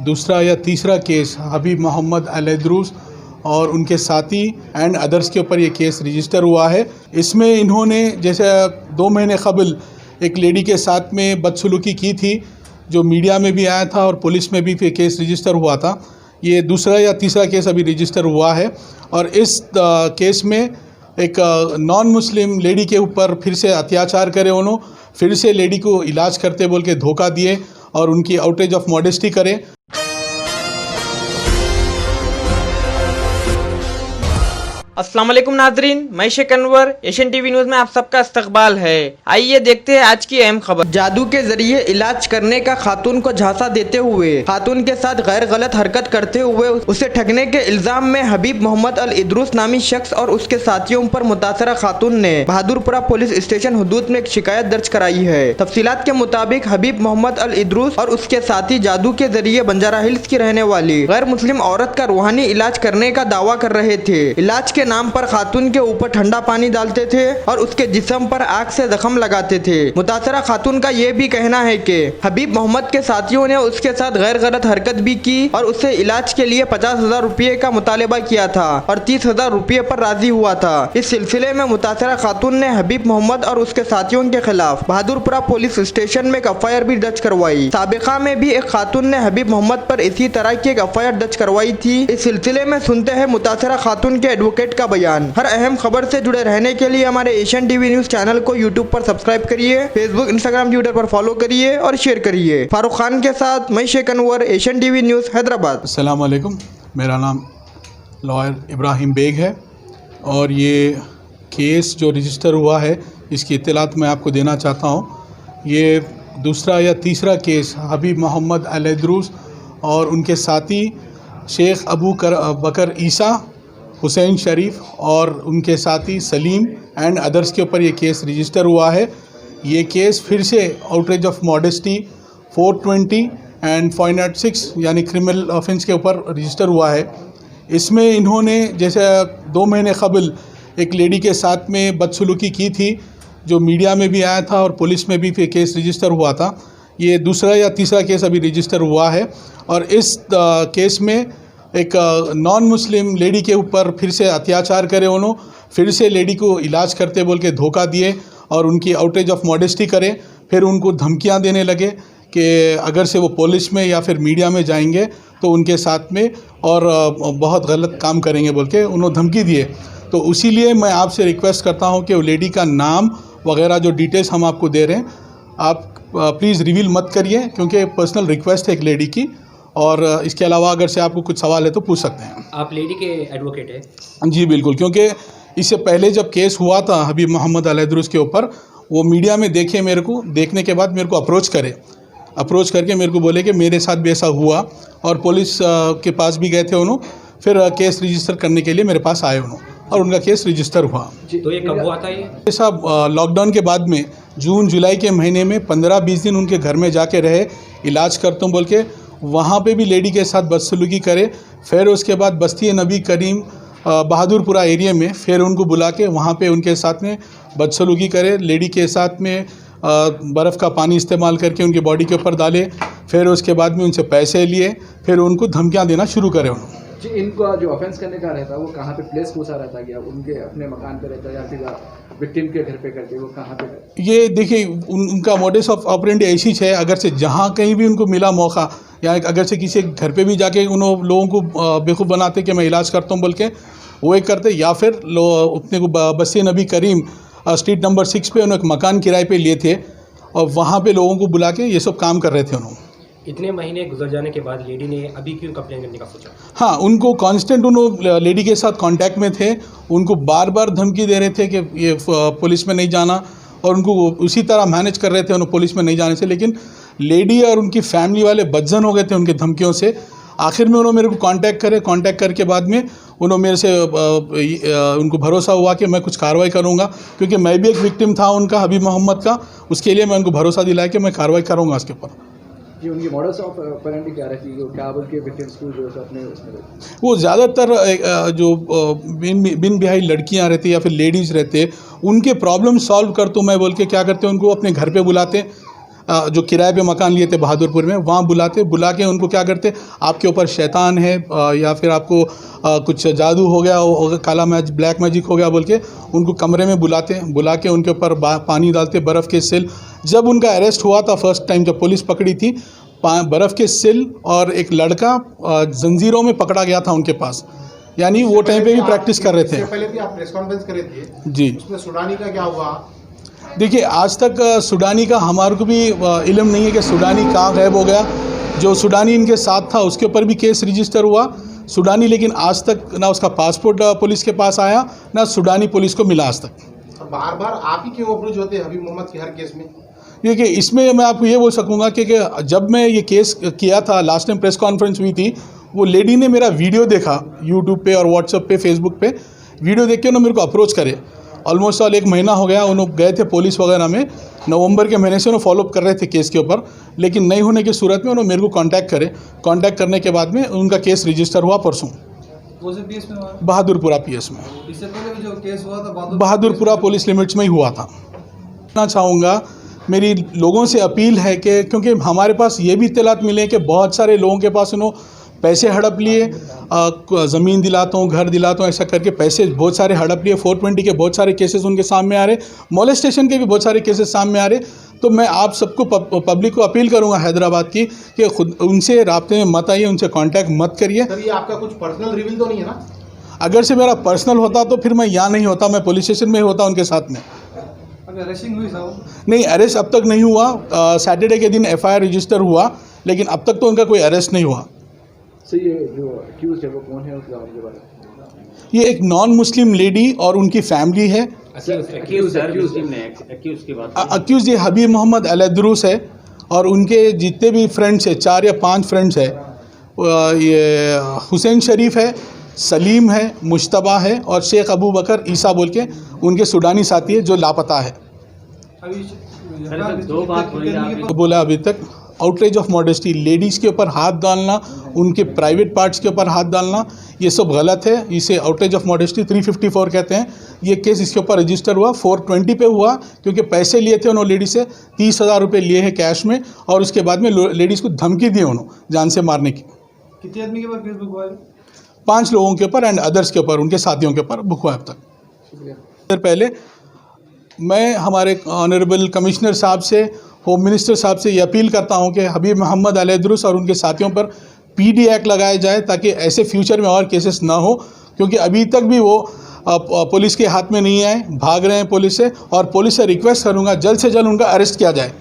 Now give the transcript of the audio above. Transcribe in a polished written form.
दूसरा या तीसरा केस हबीब मोहम्मद अल-इद्रूस और उनके साथी एंड अदर्स के ऊपर ये केस रजिस्टर हुआ है। इसमें इन्होंने जैसे 2 महीने कबल एक लेडी के साथ में बदसलूकी की थी, जो मीडिया में भी आया था और पुलिस में भी फिर केस रजिस्टर हुआ था। ये दूसरा या तीसरा केस अभी रजिस्टर हुआ है और इस केस में एक नॉन मुस्लिम लेडी के ऊपर फिर से अत्याचार करे, उन्होंने फिर से लेडी को इलाज करते बोल के धोखा दिए और उनकी आउटरेज ऑफ मॉडेस्टी करे। अस्सलाम वालेकुम नाजरीन, मैं Sheikh Anwar, Asian TV news में आप सबका इस्तकबाल है। आइए देखते हैं आज की अहम खबर। जादू के जरिए इलाज करने का खातून को झांसा देते हुए खातून के साथ गैर गलत हरकत करते हुए उसे ठगने के इल्जाम में हबीब मोहम्मद अल-इद्रूस नामी शख्स और उसके साथियों पर मुतासरा खातून ने बहादुरपुरा पुलिस स्टेशन हुदूद में एक शिकायत दर्ज कराई है। तफसीलात के मुताबिक हबीब मोहम्मद अल-इद्रूस और उसके साथी जादू के जरिए बंजारा हिल्स की रहने वाली गैर मुस्लिम औरत का रूहानी इलाज करने का दावा कर रहे थे। इलाज के नाम पर खातून के ऊपर ठंडा पानी डालते थे और उसके जिस्म पर आग से जख्म लगाते थे। मुतासरा खातून का यह भी कहना है कि हबीब मोहम्मद के साथियों ने उसके साथ गैर गलत हरकत भी की और उससे इलाज के लिए 50,000 रुपये का मुतालबा किया था और 30,000 रुपये पर राजी हुआ था। इस सिलसिले में मुतासरा खातून ने हबीब मोहम्मद और उसके साथियों के खिलाफ बहादुरपुरा पुलिस स्टेशन में एक एफआईआर भी दर्ज करवाई। साबिका में भी एक खातून ने हबीब मोहम्मद पर इसी तरह की एक एफआईआर दर्ज करवाई थी। इस सिलसिले में सुनते हैं मुतासरा खातून के एडवोकेट का बयान। हर अहम खबर से जुड़े रहने के लिए हमारे एशियन टीवी न्यूज चैनल को यूट्यूब पर सब्सक्राइब करिए, फेसबुक, इंस्टाग्राम, ट्विटर पर फॉलो करिए और शेयर करिए। फारूक खान के साथ मैं Sheikh Anwar, Asian TV news, Hyderabad. अस्सलाम वालेकुम, मेरा नाम लॉयर इब्राहिम बेग है और ये केस जो रजिस्टर हुआ है इसकी इत्तलात मैं आपको देना चाहता हूँ। ये दूसरा या तीसरा केस हबीब मोहम्मद अल-इद्रूस और उनके साथी शेख अबू बकर ईसा, हुसैन शरीफ और उनके साथी सलीम एंड अदर्स के ऊपर ये केस रजिस्टर हुआ है। ये केस फिर से आउटरेज ऑफ मॉडेस्टी 420 एंड 506 यानी क्रिमिनल ऑफेंस के ऊपर रजिस्टर हुआ है। इसमें इन्होंने जैसे 2 महीने कबल एक लेडी के साथ में बदसलूकी की थी, जो मीडिया में भी आया था और पुलिस में भी फिर केस रजिस्टर हुआ था। ये दूसरा या तीसरा केस अभी रजिस्टर हुआ है और इस केस में एक नॉन मुस्लिम लेडी के ऊपर फिर से अत्याचार करे, उन्होंने फिर से लेडी को इलाज करते बोल के धोखा दिए और उनकी आउटरेज ऑफ मॉडेस्टी करे। फिर उनको धमकियां देने लगे कि अगर से वो पुलिस में या फिर मीडिया में जाएंगे तो उनके साथ में और बहुत गलत काम करेंगे बोल के उन्होंने धमकी दिए। तो इसीलिए मैं आपसे रिक्वेस्ट करता हूं कि वो लेडी का नाम वगैरह जो डिटेल्स हम आपको दे रहे हैं, आप प्लीज़ रिवील मत करिए, क्योंकि पर्सनल रिक्वेस्ट है एक लेडी की। और इसके अलावा अगर से आपको कुछ सवाल है तो पूछ सकते हैं। आप लेडी के एडवोकेट हैं? जी बिल्कुल, क्योंकि इससे पहले जब केस हुआ था हबीब मोहम्मद अल-इद्रूस के ऊपर, वो मीडिया में देखे, मेरे को देखने के बाद मेरे को अप्रोच करके मेरे को बोले कि मेरे साथ भी ऐसा हुआ और पुलिस के पास भी गए थे उन्होंने, फिर केस रजिस्टर करने के लिए मेरे पास आए उन्होंने और उनका केस रजिस्टर हुआ। तो ये कब हुआ था? ये सब लॉकडाउन के बाद में जून जुलाई के महीने में 15-20 दिन उनके घर में जाके रहे, इलाज करता हूँ बोल के, वहाँ पे भी लेडी के साथ बदसलूकी करे। फिर उसके बाद बस्ती नबी करीम बहादुरपुरा एरिया में फिर उनको बुला के वहाँ पे उनके साथ में बदसलूकी करे। लेडी के साथ में बर्फ़ का पानी इस्तेमाल करके उनकी बॉडी के ऊपर डाले। फिर उसके बाद में उनसे पैसे लिए, फिर उनको धमकियाँ देना शुरू करे उन्होंने। जी, इनको जो ऑफेंस करने का रहता है वो कहाँ पे प्लेस कौन सा रहता है? उनके अपने मकान पे रहता है या फिर विक्टिम के घर पे करते हैं? वो कहाँ पे रहता है? ये देखिए उनका मोडस ऑफ ऑपरेंडी ऐसी है, अगर से जहाँ कहीं भी उनको मिला मौका या अगर से किसी घर पे भी जाके उन लोगों को बेवकूफ़ बनाते कि मैं इलाज करता हूँ बोल के, वो एक करते, या फिर अपने को बस्ती नबी करीम स्ट्रीट नंबर 6 पे उन्होंने एक मकान किराए पे लिए थे और वहाँ पे लोगों को बुला के ये सब काम कर रहे थे उन्होंने। इतने महीने गुजर जाने के बाद लेडी ने अभी क्यों कंप्लेन करने का सोचा? हाँ, उनको कांस्टेंट उन्होंने लेडी के साथ कांटेक्ट में थे, उनको बार बार धमकी दे रहे थे कि ये पुलिस में नहीं जाना और उनको उसी तरह मैनेज कर रहे थे उन्होंने पुलिस में नहीं जाने से। लेकिन लेडी और उनकी फैमिली वाले बदजन हो गए थे उनके धमकियों से। आखिर में उन्होंने मेरे को कांटेक्ट करके बाद में उन्होंने मेरे से उनको भरोसा हुआ कि मैं कुछ कार्रवाई करूंगा, क्योंकि मैं भी एक विक्टिम था उनका, हबीब मोहम्मद का। उसके लिए मैं उनको भरोसा दिलाया कि मैं कार्रवाई करूंगा उसके ऊपर। जी, उनकी मॉडल्स ऑफ ऑपरेंडी क्या रहती है? क्या बोल के विक्टिम्स को जो अपने उसमें वो ज़्यादातर जो बिन बिहाई लड़कियां रहती या फिर लेडीज़ रहते, उनके प्रॉब्लम सॉल्व कर तो मैं बोल के क्या करते हैं, उनको अपने घर पे बुलाते। जो किराए पे मकान लिए थे बहादुरपुर में, वहाँ बुला के उनको क्या करते, आपके ऊपर शैतान है या फिर आपको कुछ जादू हो गया, काला ब्लैक मैजिक हो गया बोल के उनको कमरे में बुला के उनके ऊपर पानी डालते, बर्फ़ के सिल। जब उनका अरेस्ट हुआ था फर्स्ट टाइम, जब पुलिस पकड़ी थी, बर्फ़ के सिल और एक लड़का जंजीरों में पकड़ा गया था उनके पास, यानी वो टाइम पे भी प्रैक्टिस कर रहे थे। पहले भी आप प्रेस कॉन्फ्रेंस करे थे जी, उसमें सुडानी का क्या हुआ? देखिए आज तक सुडानी का हमारे को भी इल्म नहीं है कि सुडानी कहाँ गायब हो गया। जो सुडानी इनके साथ था उसके ऊपर भी केस रजिस्टर हुआ सुडानी, लेकिन आज तक ना उसका पासपोर्ट पुलिस के पास आया, ना सुडानी पुलिस को मिला आज तक। बार बार आप ही क्यों अप्रोच होते हैं हबीब मोहम्मद के हर केस में? देखिए इसमें मैं आपको ये बोल सकूँगा कि जब मैं ये केस किया था, लास्ट टाइम प्रेस कॉन्फ्रेंस हुई थी, वो लेडी ने मेरा वीडियो देखा यूट्यूब पे और व्हाट्सएप पे, फेसबुक पे वीडियो देख के उन्होंने मेरे को अप्रोच करे। ऑलमोस्ट 1 महीना हो गया, उन्होंने गए थे पुलिस वगैरह में, नवंबर के महीने से उन्होंने फॉलोअप कर रहे थे केस के ऊपर, लेकिन नहीं होने की सूरत में उन्होंने मेरे को कांटेक्ट करने के बाद में उनका केस रजिस्टर हुआ परसों बहादुरपुरा पीएस में। इससे पहले जो केस हुआ था बहादुरपुरा पुलिस लिमिट्स में ही हुआ था। कहना चाहूँगा, मेरी लोगों से अपील है कि क्योंकि हमारे पास ये भी इत्तलात मिले कि बहुत सारे लोगों के पास उन्होंने पैसे हड़प लिए, ज़मीन दिलाता हूँ, घर दिलाता हूँ, ऐसा करके पैसे बहुत सारे हड़प लिए। 420 के बहुत सारे केसेस उनके सामने आ रहे, मोलेस्टेशन के भी बहुत सारे केसेस सामने आ रहे। तो मैं आप सबको पब्लिक को अपील करूँगा हैदराबाद की कि खुद उनसे राब्ते में मत आइए, उनसे कांटेक्ट मत करिए। सर ये आपका कुछ पर्सनल रिवील तो नहीं है ना? अगर से मेरा पर्सनल होता तो फिर मैं यहाँ नहीं होता, मैं पुलिस स्टेशन में ही होता उनके साथ में। अरेस्टिंग हुई साहब? नहीं, अरेस्ट अब तक नहीं हुआ। सैटरडे के दिन FIR रजिस्टर हुआ, लेकिन अब तक तो उनका कोई अरेस्ट नहीं हुआ। सर ये जो अक्यूज है वो कौन है, उसके बारे में? ये एक नॉन मुस्लिम लेडी और उनकी फैमिली है। अक्यूज ये हबीब मोहम्मद अलैदरूस है और उनके जितने भी फ्रेंड्स हैं, 4 या 5 फ्रेंड्स हैं, ये हुसैन शरीफ है, सलीम है, मुश्तबा है और शेख अबू बकर ईसा बोल के उनके सुडानी साथी है जो लापता है। बोला अभी तक आउटरेज ऑफ मॉडेस्टी, लेडीज़ के ऊपर हाथ डालना, उनके प्राइवेट पार्ट्स के ऊपर हाथ डालना, ये सब गलत है। इसे आउटरेज ऑफ मॉडेस्टी 354 कहते हैं। ये केस इसके ऊपर रजिस्टर हुआ 420 पे हुआ, क्योंकि पैसे लिए थे उन्होंने लेडीज़ से, 30,000 रुपये लिए हैं कैश में, और उसके बाद में लेडीज़ को धमकी दी उन्होंने जान से मारने की। कितने आदमी के ऊपर केस बुक हुआ है? 5 लोगों के ऊपर एंड अदर्स के ऊपर, उनके साथियों के ऊपर बुक हुआ अब तक। पहले मैं हमारे ऑनरेबल कमिश्नर साहब से, होम मिनिस्टर साहब से ये अपील करता हूं कि हबीब मोहम्मद अलैदरूस और उनके साथियों पर PD एक्ट लगाया जाए, ताकि ऐसे फ्यूचर में और केसेस ना हो, क्योंकि अभी तक भी वो पुलिस के हाथ में नहीं आए, भाग रहे हैं पुलिस से, और पुलिस से रिक्वेस्ट करूंगा जल्द से जल्द उनका अरेस्ट किया जाए।